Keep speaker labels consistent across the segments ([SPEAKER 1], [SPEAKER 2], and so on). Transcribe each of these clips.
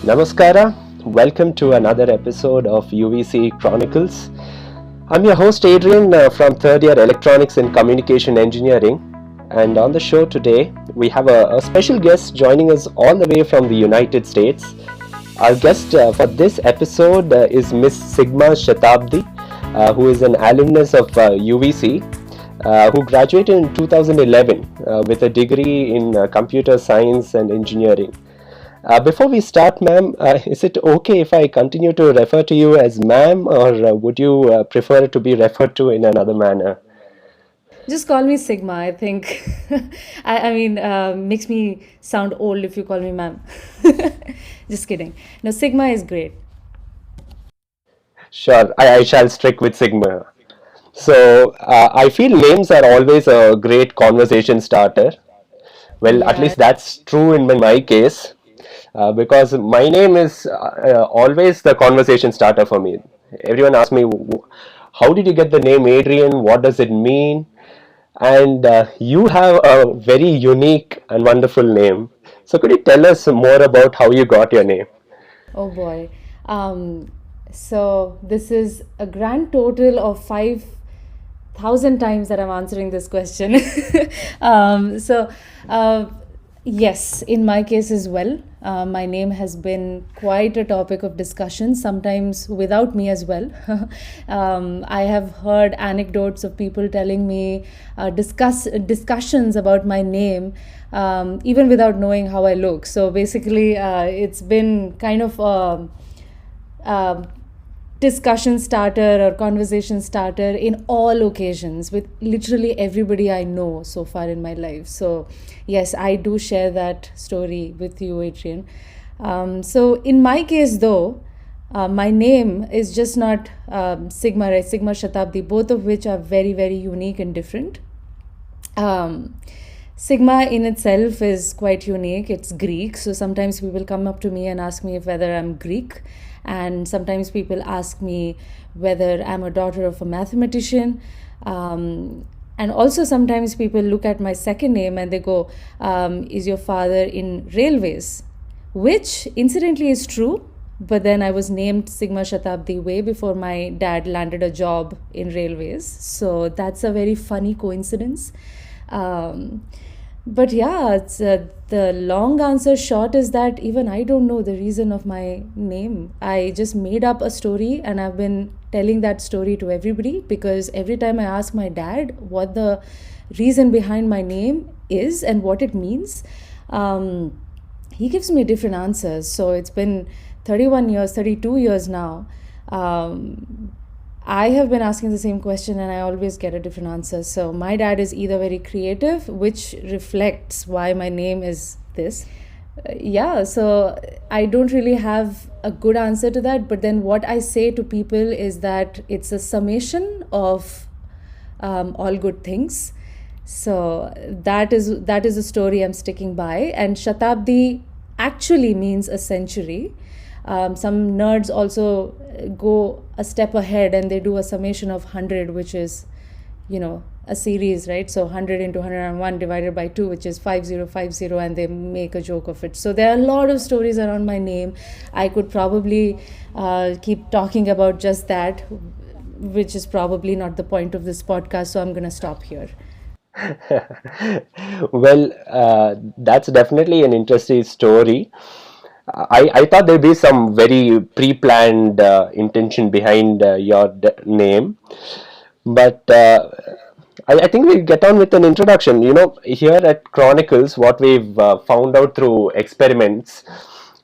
[SPEAKER 1] Namaskara, welcome to another episode of UVC Chronicles. I'm your host Adrian from third year Electronics and Communication Engineering, and on the show today we have a special guest joining us all the way from the United States. Our guest for this episode is Miss Sigma Satabdhi, who is an alumnus of UVC, who graduated in 2011 with a degree in computer science and engineering. Before we start, ma'am, is it okay if I continue to refer to you as ma'am, or would you prefer to be referred to in another manner?
[SPEAKER 2] Just call me Sigma. I think, makes me sound old if you call me ma'am. Just kidding. No, Sigma is great.
[SPEAKER 1] Sure, I shall stick with Sigma. So, I feel names are always a great conversation starter. Well, at
[SPEAKER 2] Yeah.
[SPEAKER 1] least that's true in my case, because my name is always the conversation starter for me. Everyone asks me, how did you get the name Adrian? What does it mean? And you have a very unique and wonderful name. So, could you tell us more about how you got your name?
[SPEAKER 2] Oh boy. Um, so this is a grand total of 5,000 times that I'm answering this question. um, so, uh, yes, in my case as well, my name has been quite a topic of discussion, sometimes without me as well. I have heard anecdotes of people telling me discussions about my name, even without knowing how I look. So basically, it's been kind of a discussion starter or conversation starter in all occasions with literally everybody I know so far in my life. So, yes, I do share that story with you, Adrian. So, in my case, though, my name is just not Sigma, right? Sigma Shatabdi, both of which are very, very unique and different. Um, Sigma in itself is quite unique. It's Greek. So sometimes people come up to me and ask me if whether I'm Greek. And sometimes people ask me whether I'm a daughter of a mathematician. And also sometimes people look at my second name and they go, is your father in railways? Which incidentally is true. But then I was named Sigma Shatabdi way before my dad landed a job in railways. So that's a very funny coincidence. Um, but yeah, the long answer short is that even I don't know the reason of my name. I just made up a story and I've been telling that story to everybody because every time I ask my dad what the reason behind my name is and what it means, he gives me different answers. So it's been 31 years, 32 years now. I have been asking the same question and I always get a different answer. So my dad is either very creative, which reflects why my name is this. Yeah, so I don't really have a good answer to that. But then what I say to people is that it's a summation of all good things. So that is the story I'm sticking by. And Shatabdi actually means a century. Some nerds also go a step ahead and they do a summation of 100, which is, a series, right? So 100 into 101 divided by 2, which is 5050, and they make a joke of it. So there are a lot of stories around my name. I could probably keep talking about just that, which is probably not the point of this podcast. So I'm going to stop here.
[SPEAKER 1] Well, that's definitely an interesting story. I thought there'd be some very pre-planned intention behind your name, but I think we'll get on with an introduction. Here at Chronicles, what we've found out through experiments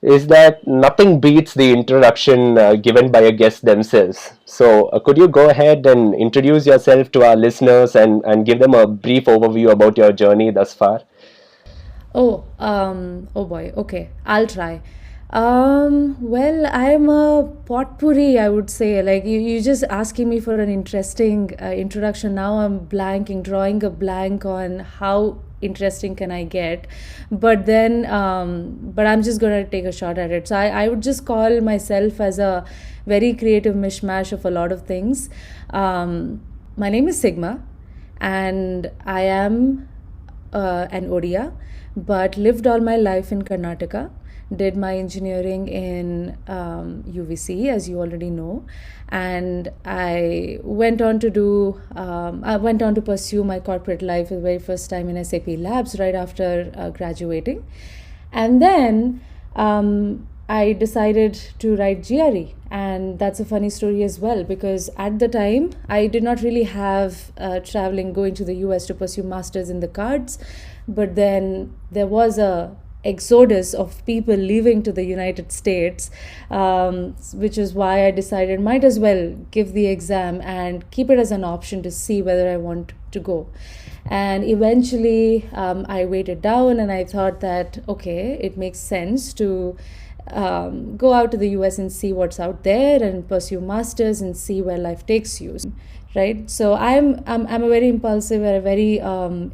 [SPEAKER 1] is that nothing beats the introduction given by a guest themselves. So, could you go ahead and introduce yourself to our listeners and give them a brief overview about your journey thus far?
[SPEAKER 2] Oh boy. Okay, I'll try. Well, I'm a potpourri, I would say. Like you just asking me for an interesting introduction. Now I'm blanking, drawing a blank on how interesting can I get. But I'm just gonna take a shot at it. So I would just call myself as a very creative mishmash of a lot of things. My name is Sigma, and I am and Odia, but lived all my life in Karnataka. Did my engineering in UVC, as you already know, and I went on to pursue my corporate life for the very first time in SAP Labs right after graduating, and then I decided to write GRE, and that's a funny story as well, because at the time I did not really have going to the US to pursue masters in the cards, but then there was a exodus of people leaving to the United States, which is why I decided might as well give the exam and keep it as an option to see whether I want to go. And eventually I weighed it down and I thought that, okay, it makes sense to go out to the US and see what's out there and pursue masters and see where life takes you, right? So I'm a very impulsive and a very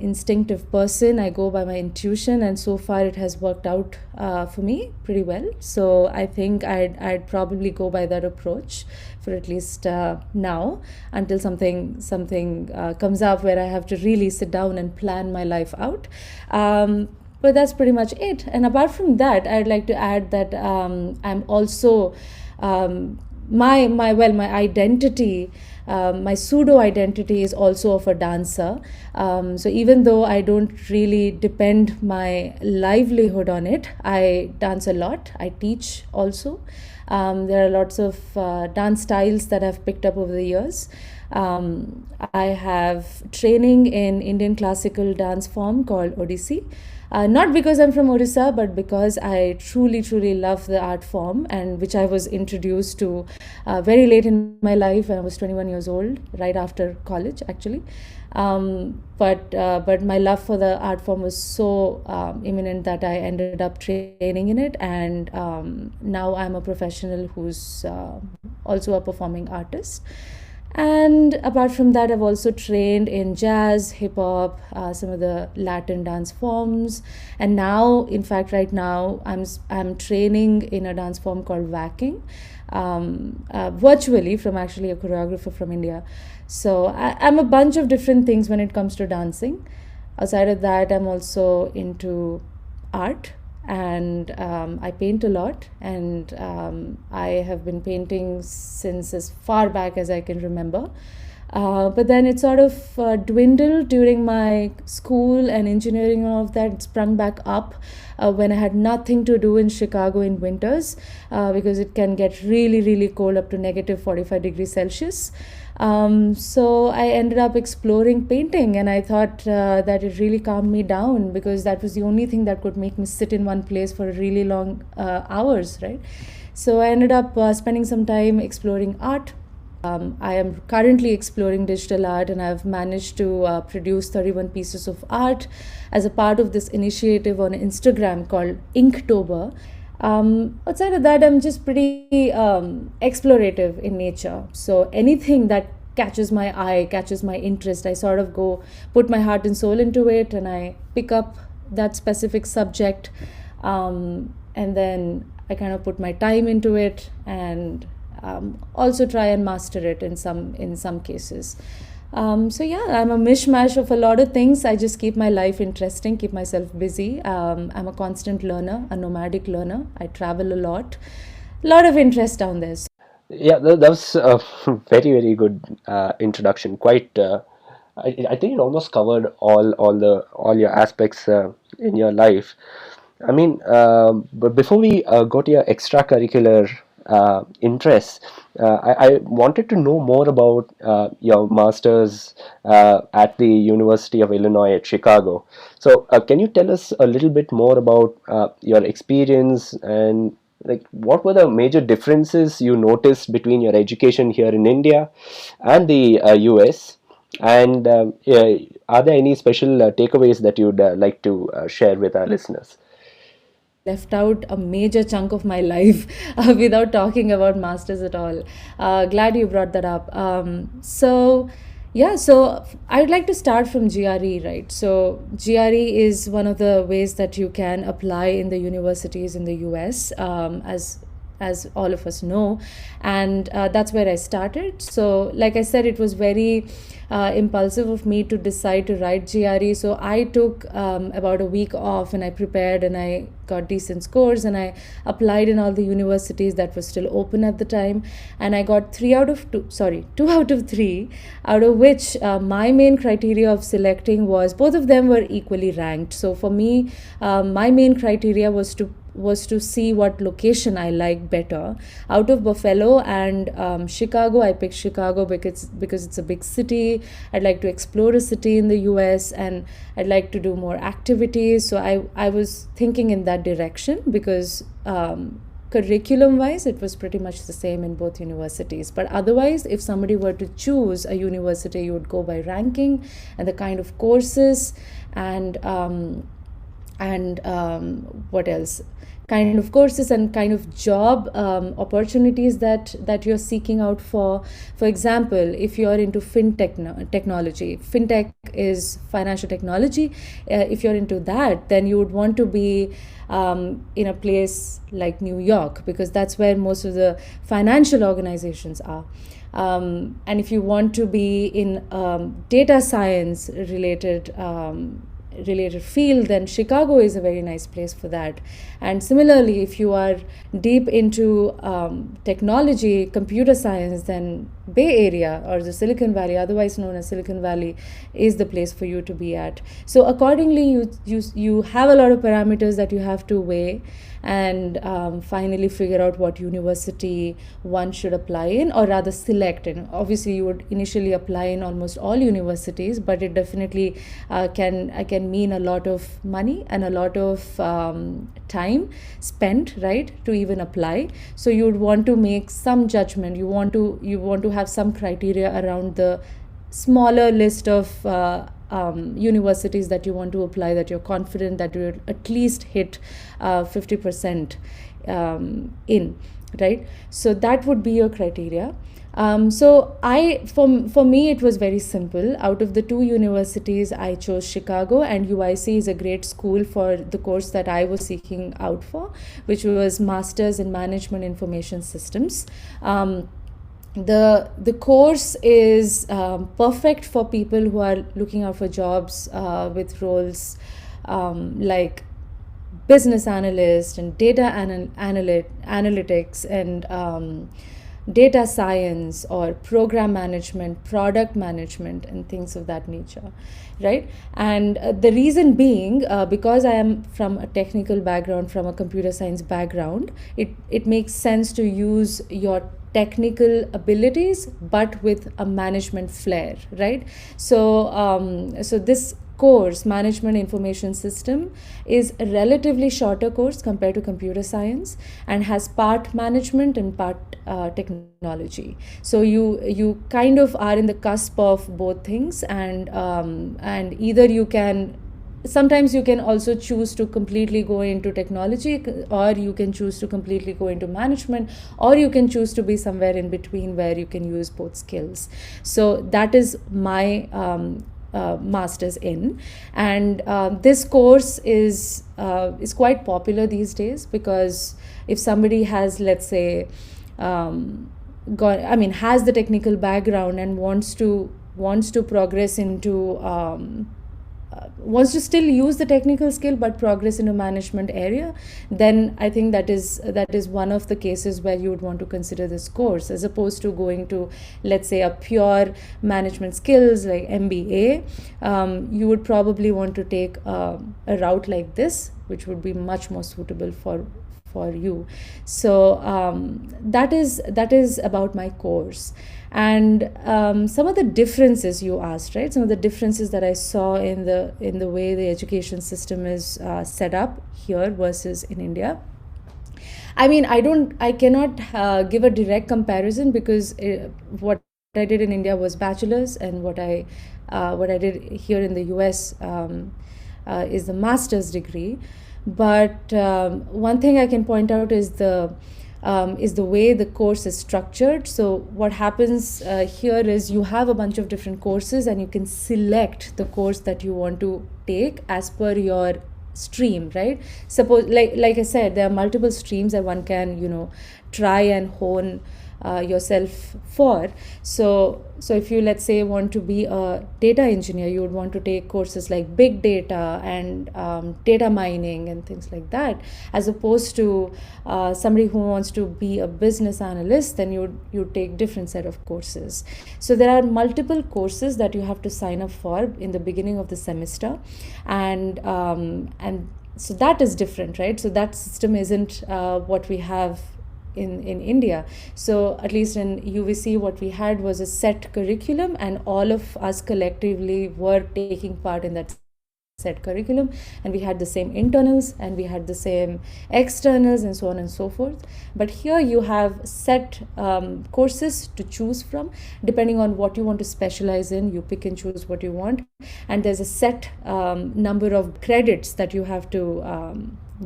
[SPEAKER 2] instinctive person. I go by my intuition, and so far it has worked out for me pretty well. So I think I'd probably go by that approach for at least now, until something comes up where I have to really sit down and plan my life out. But that's pretty much it. And apart from that, I'd like to add that I'm also my identity, my pseudo identity is also of a dancer. So even though I don't really depend my livelihood on it, I dance a lot. I teach also. There are lots of dance styles that I've picked up over the years. I have training in Indian classical dance form called Odissi. Not because I'm from Odisha, but because I truly, truly love the art form, and which I was introduced to very late in my life when I was 21 years old, right after college, actually. But my love for the art form was so imminent that I ended up training in it, and now I'm a professional who's also a performing artist. And apart from that, I've also trained in jazz, hip hop, some of the Latin dance forms, and now, in fact, right now, I'm training in a dance form called whacking, virtually from actually a choreographer from India. So I'm a bunch of different things when it comes to dancing. Outside of that, I'm also into art, and I paint a lot, and I have been painting since as far back as I can remember. But then it sort of dwindled during my school and engineering and all of that. It sprung back up when I had nothing to do in Chicago in winters, because it can get really, really cold, up to negative 45 degrees Celsius. So I ended up exploring painting, and I thought that it really calmed me down, because that was the only thing that could make me sit in one place for really long hours, right? So I ended up spending some time exploring art. I am currently exploring digital art, and I've managed to produce 31 pieces of art as a part of this initiative on Instagram called Inktober. Outside of that, I'm just pretty explorative in nature. So anything that catches my eye, catches my interest, I sort of go put my heart and soul into it, and I pick up that specific subject, and then I kind of put my time into it, and also try and master it in some cases. So yeah, I'm a mishmash of a lot of things. I just keep my life interesting, keep myself busy. I'm a constant learner, a nomadic learner. I travel a lot of interest down there.
[SPEAKER 1] Yeah, that was a very, very good introduction. Quite, I think it almost covered all your aspects in your life. I mean, but before we go to your extracurricular interests, I wanted to know more about your master's at the University of Illinois at Chicago. So, can you tell us a little bit more about your experience, and like what were the major differences you noticed between your education here in India and the US? And yeah, are there any special takeaways that you'd like to share with our listeners?
[SPEAKER 2] Left out a major chunk of my life without talking about masters at all. Glad you brought that up. So I'd like to start from GRE, right? So GRE is one of the ways that you can apply in the universities in the US, as as all of us know, and that's where I started. So, like I said, it was very impulsive of me to decide to write GRE. So I took about a week off, and I prepared, and I got decent scores, and I applied in all the universities that were still open at the time, and I got 2 out of 3, out of which my main criteria of selecting was, both of them were equally ranked. So for me, my main criteria was to see what location I like better. Out of Buffalo and Chicago, I picked Chicago because it's a big city. I'd like to explore a city in the US, and I'd like to do more activities. So I was thinking in that direction, because curriculum wise it was pretty much the same in both universities. But otherwise, if somebody were to choose a university, you would go by ranking and the kind of courses and what else, kind of courses and kind of job opportunities that you're seeking out for. For example, if you're into technology, fintech is financial technology. If you're into that, then you would want to be in a place like New York, because that's where most of the financial organizations are. And if you want to be in data science related field, then Chicago is a very nice place for that. And similarly, if you are deep into technology, computer science, then Bay Area or the Silicon Valley, otherwise known as Silicon Valley, is the place for you to be at. So accordingly, you have a lot of parameters that you have to weigh, and finally figure out what university one should apply in, or rather select in. Obviously, you would initially apply in almost all universities, but it definitely can mean a lot of money and a lot of time spent, right, to even apply. So you would want to make some judgment. You want to have some criteria around the smaller list of universities that you want to apply, that you're confident that you will at least hit 50% in, right? So that would be your criteria. For me, it was very simple. Out of the 2 universities, I chose Chicago, and UIC is a great school for the course that I was seeking out for, which was Masters in Management Information Systems. The course is perfect for people who are looking out for jobs with roles like business analyst and data analytics and data science, or program management, product management, and things of that nature, right? And the reason being, because I am from a technical background, from a computer science background, it makes sense to use your technical abilities but with a management flair, right? So this course, Management Information System, is a relatively shorter course compared to computer science, and has part management and part technology. So you kind of are in the cusp of both things, and either you can, sometimes you can also choose to completely go into technology, or you can choose to completely go into management, or you can choose to be somewhere in between where you can use both skills. So that is my master's in, and this course is quite popular these days, because if somebody has, let's say, has the technical background and wants to progress into wants to still use the technical skill but progress in a management area, then I think that is one of the cases where you would want to consider this course, as opposed to going to, let's say, a pure management skills like MBA. You would probably want to take a route like this, which would be much more suitable for you. So that is about my course. And some of the differences you asked, right? Some of the differences that I saw in the way the education system is set up here versus in India. I mean, I cannot give a direct comparison, because what I did in India was bachelor's, and what I did here in the US is the master's degree. But one thing I can point out is the way the course is structured. So what happens here is you have a bunch of different courses, and you can select the course that you want to take as per your stream, right? Suppose, like I said, there are multiple streams that one can, try and hone yourself for. So if you, let's say, want to be a data engineer, you would want to take courses like big data and data mining and things like that, as opposed to somebody who wants to be a business analyst. Then you take different set of courses. So there are multiple courses that you have to sign up for in the beginning of the semester, and so that is different, right? So that system isn't what we have in India. So at least in UVC, what we had was a set curriculum, and all of us collectively were taking part in that set curriculum, and we had the same internals and we had the same externals and so on and so forth. But here you have set courses to choose from. Depending on what you want to specialize in, you pick and choose what you want, and there's a set number of credits that you have to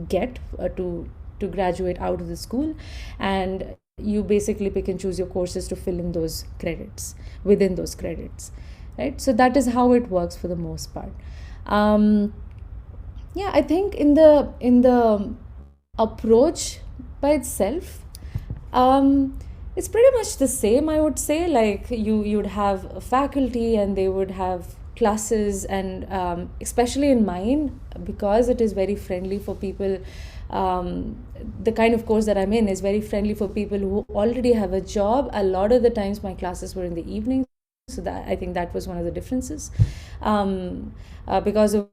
[SPEAKER 2] get to graduate out of the school, and you basically pick and choose your courses to fill in those credits within those credits, right? So that is how it works for the most part. Yeah, I think in the approach by itself, it's pretty much the same, I would say. Like you'd have a faculty and they would have classes, and especially in mine, because it is very friendly for people. The kind of course that I'm in is very friendly for people who already have a job. A lot of the times my classes were in the evening, so that, I think that was one of the differences, because of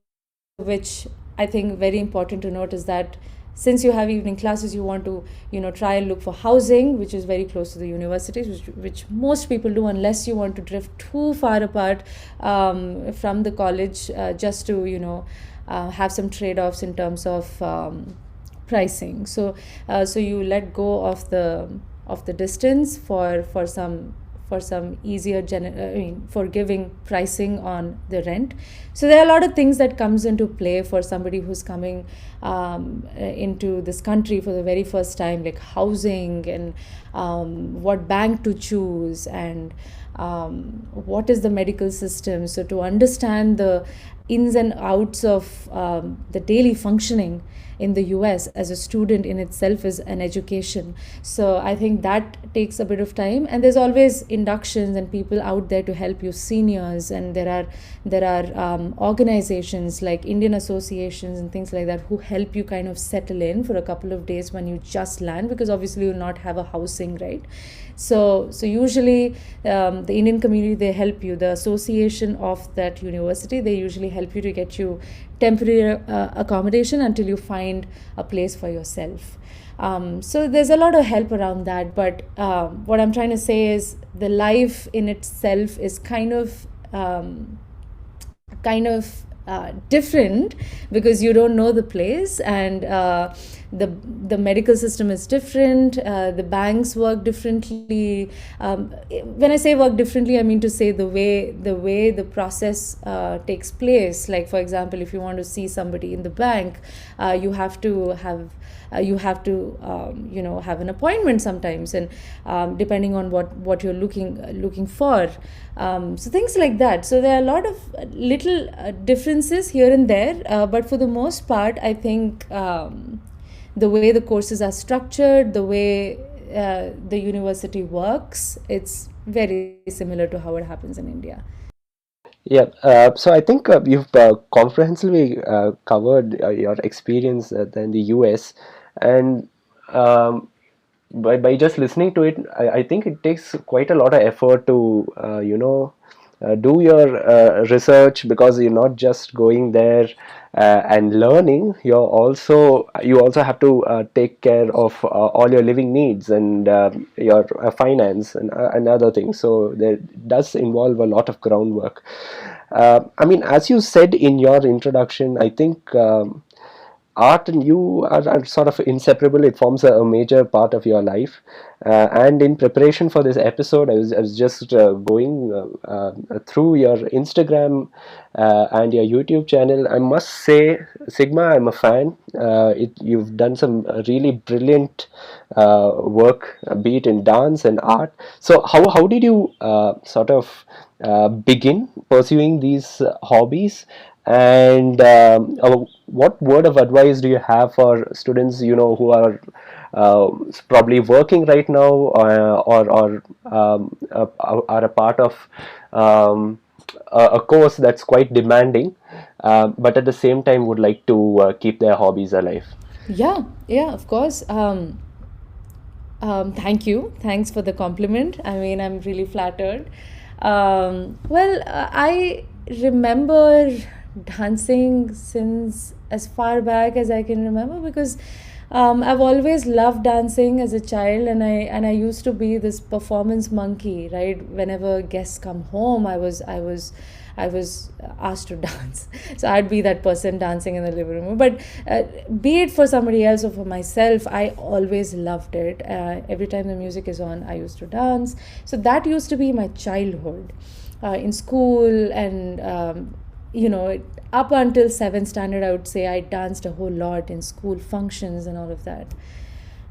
[SPEAKER 2] which I think very important to note is that since you have evening classes, you want to try and look for housing which is very close to the universities, which most people do, unless you want to drift too far apart from the college, just to have some trade-offs in terms of pricing. So you let go of the distance for some easier forgiving pricing on the rent. So there are a lot of things that comes into play for somebody who's coming into this country for the very first time, like housing and what bank to choose, and what is the medical system. So to understand the ins and outs of the daily functioning in the US as a student in itself is an education. So I think that takes a bit of time, and there's always inductions and people out there to help you, seniors, and there are organizations like Indian associations and things like that who help you kind of settle in for a couple of days when you just land, because obviously you'll not have a housing, right? So usually the Indian community, they help you. The association of that university, they usually help you to get you temporary accommodation until you find a place for yourself. So there's a lot of help around that. But what I'm trying to say is the life in itself is kind of different, because you don't know the place, and the medical system is different, the banks work differently. When I say work differently, I mean to say the way the process takes place. Like, for example, if you want to see somebody in the bank, you have to have have an appointment sometimes, and depending on what you're looking for, so things like that. So there are a lot of little differences here and there, but for the most part, I think the way the courses are structured, the way the university works, it's very similar to how it happens in India.
[SPEAKER 1] Yeah, so I think you've comprehensively covered your experience in the US, and by just listening to it, I think it takes quite a lot of effort to do your research, because you're not just going there and learning. You also have to take care of all your living needs and your finance and other things. So there does involve a lot of groundwork. I mean, as you said in your introduction, I think art and you are sort of inseparable. It forms a major part of your life. And in preparation for this episode, I was just going through your Instagram and your YouTube channel. I must say, Sigma, I'm a fan. You've done some really brilliant work, be it in dance and art. So how did you sort of begin pursuing these hobbies? And what word of advice do you have for students, who are probably working right now, are a part of a course that's quite demanding, but at the same time would like to keep their hobbies alive?
[SPEAKER 2] Yeah, yeah, of course. Thank you. Thanks for the compliment. I mean, I'm really flattered. I remember dancing since as far back as I can remember, because I've always loved dancing as a child, and I used to be this performance monkey, right? Whenever guests come home, I was asked to dance. So I'd be that person dancing in the living room. But be it for somebody else or for myself, I always loved it. Every time the music is on, I used to dance. So that used to be my childhood. In school, and up until 7th standard, I would say I danced a whole lot in school functions and all of that.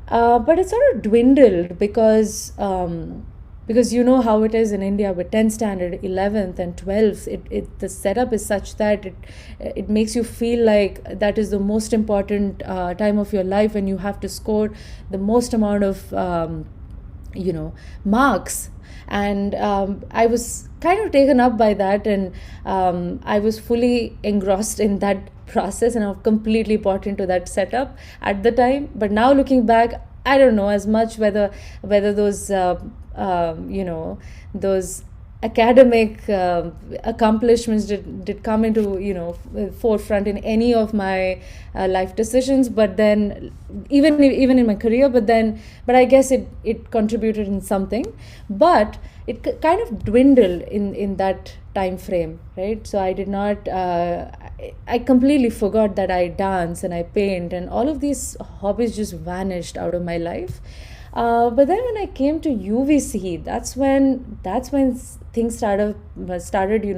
[SPEAKER 2] But it sort of dwindled because you know how it is in India with 10th standard, 11th, and 12th. The setup is such that it makes you feel like that is the most important time of your life, and you have to score the most amount of marks. And I was kind of taken up by that, and I was fully engrossed in that process, and I was completely bought into that setup at the time. But now looking back, I don't know as much whether those academic accomplishments did come into forefront in any of my life decisions, but then even in my career, but I guess it contributed in something. But it kind of dwindled in that time frame, right? So I did not I completely forgot that I dance and I paint, and all of these hobbies just vanished out of my life. But then when I came to UVC, that's when things started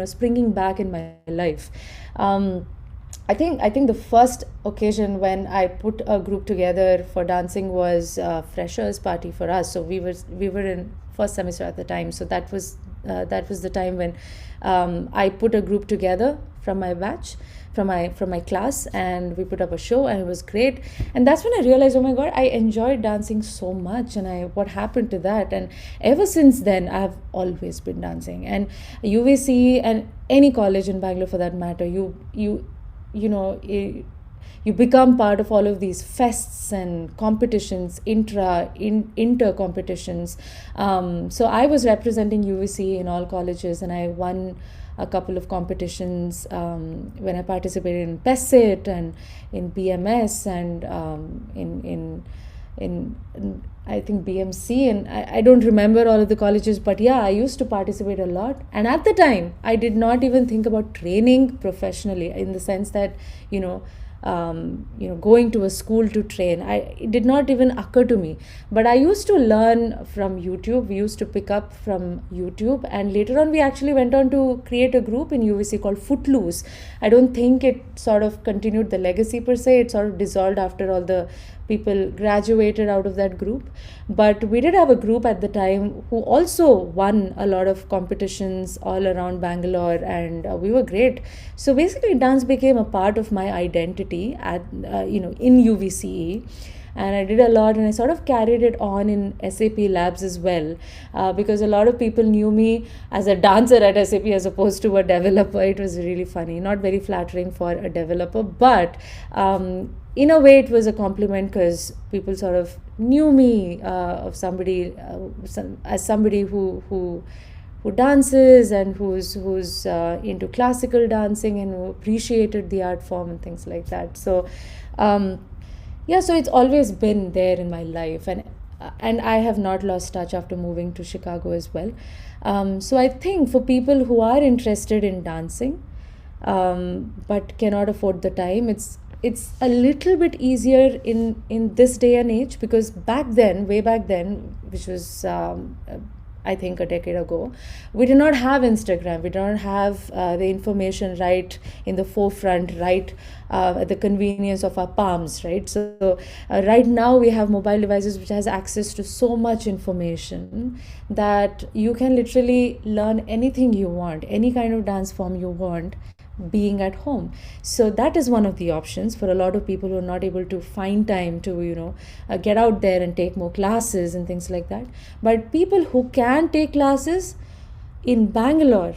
[SPEAKER 2] springing back in my life. I think the first occasion when I put a group together for dancing was freshers party for us. So we were in first semester at the time. So that was the time when I put a group together from my batch, from my class, and we put up a show, and it was great. And that's when I realized, oh my god, I enjoyed dancing so much, and what happened to that? And ever since then, I've always been dancing. And UVC and any college in Bangalore for that matter, you become part of all of these fests and competitions, inter competitions. So I was representing UVC in all colleges, and I won a couple of competitions when I participated in PESIT and in BMS, and in I think BMC, and I don't remember all of the colleges, but yeah, I used to participate a lot. And at the time, I did not even think about training professionally, in the sense that going to a school to train. It did not even occur to me. But I used to learn from YouTube. We used to pick up from YouTube, and later on we actually went on to create a group in UVC called Footloose. I don't think it sort of continued the legacy per se. It sort of dissolved after all the people graduated out of that group. But we did have a group at the time who also won a lot of competitions all around Bangalore, and we were great. So basically, dance became a part of my identity in UVCE. And I did a lot, and I sort of carried it on in SAP labs as well, because a lot of people knew me as a dancer at SAP as opposed to a developer. It was really funny, not very flattering for a developer, but in a way it was a compliment, because people sort of knew me as somebody who dances, and who's into classical dancing, and who appreciated the art form and things like that. So so it's always been there in my life, and I have not lost touch after moving to Chicago as well. So I think for people who are interested in dancing, but cannot afford the time, it's a little bit easier in this day and age, because way back then, which was I think a decade ago, we did not have Instagram. We don't have the information right in the forefront, right at the convenience of our palms, right? So right now we have mobile devices which has access to so much information that you can literally learn anything you want, any kind of dance form you want, being at home. So that is one of the options for a lot of people who are not able to find time to get out there and take more classes and things like that. But people who can take classes in Bangalore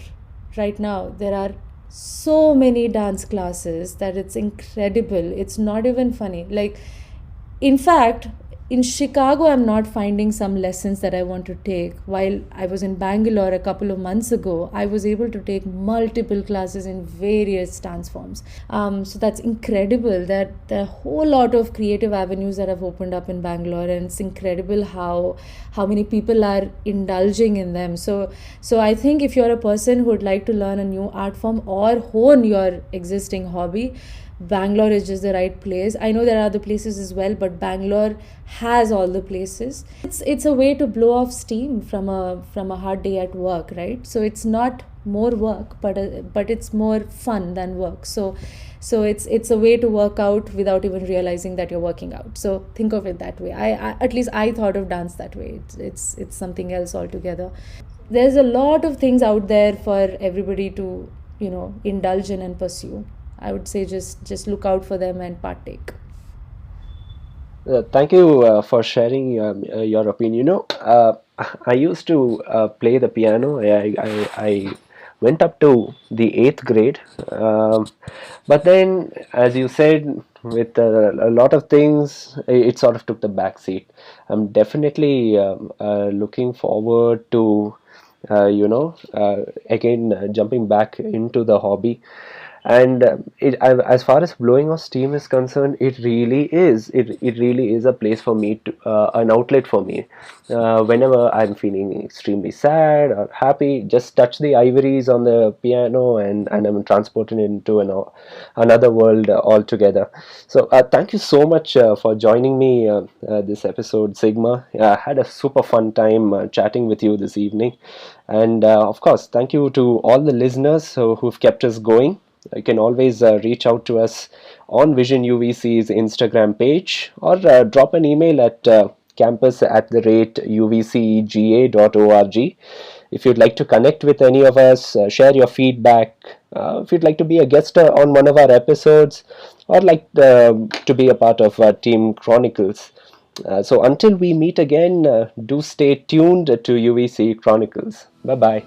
[SPEAKER 2] right now, there are so many dance classes that it's incredible. It's not even funny. Like, in fact, in Chicago, I'm not finding some lessons that I want to take. While I was in Bangalore a couple of months ago, I was able to take multiple classes in various dance forms. So that's incredible that there are a whole lot of creative avenues that have opened up in Bangalore, and it's incredible how many people are indulging in them. So I think if you're a person who would like to learn a new art form or hone your existing hobby, Bangalore is just the right place. I know there are other places as well, but Bangalore has all the places. It's a way to blow off steam from a hard day at work, right? So it's not more work, but it's more fun than work. So it's a way to work out without even realizing that you're working out. So think of it that way. I at least I thought of dance that way. It's something else altogether. There's a lot of things out there for everybody to indulge in and pursue. I would say just look out for them and partake.
[SPEAKER 1] Thank you for sharing your opinion. I used to play the piano. I went up to the eighth grade, but then, as you said, with a lot of things, it sort of took the back seat. I'm definitely looking forward to, again jumping back into the hobby. And as far as blowing off steam is concerned, it really is a place for me to an outlet for me. Whenever I'm feeling extremely sad or happy, just touch the ivories on the piano, and I'm transported into another world altogether. So thank you so much for joining me this episode, Sigma. I had a super fun time chatting with you this evening. And of course, thank you to all the listeners who've kept us going. You can always reach out to us on Vision UVC's Instagram page, or drop an email at campus@uvcga.org. If you'd like to connect with any of us, share your feedback. If you'd like to be a guest on one of our episodes, or like to be a part of Team Chronicles. So until we meet again, do stay tuned to UVC Chronicles. Bye bye.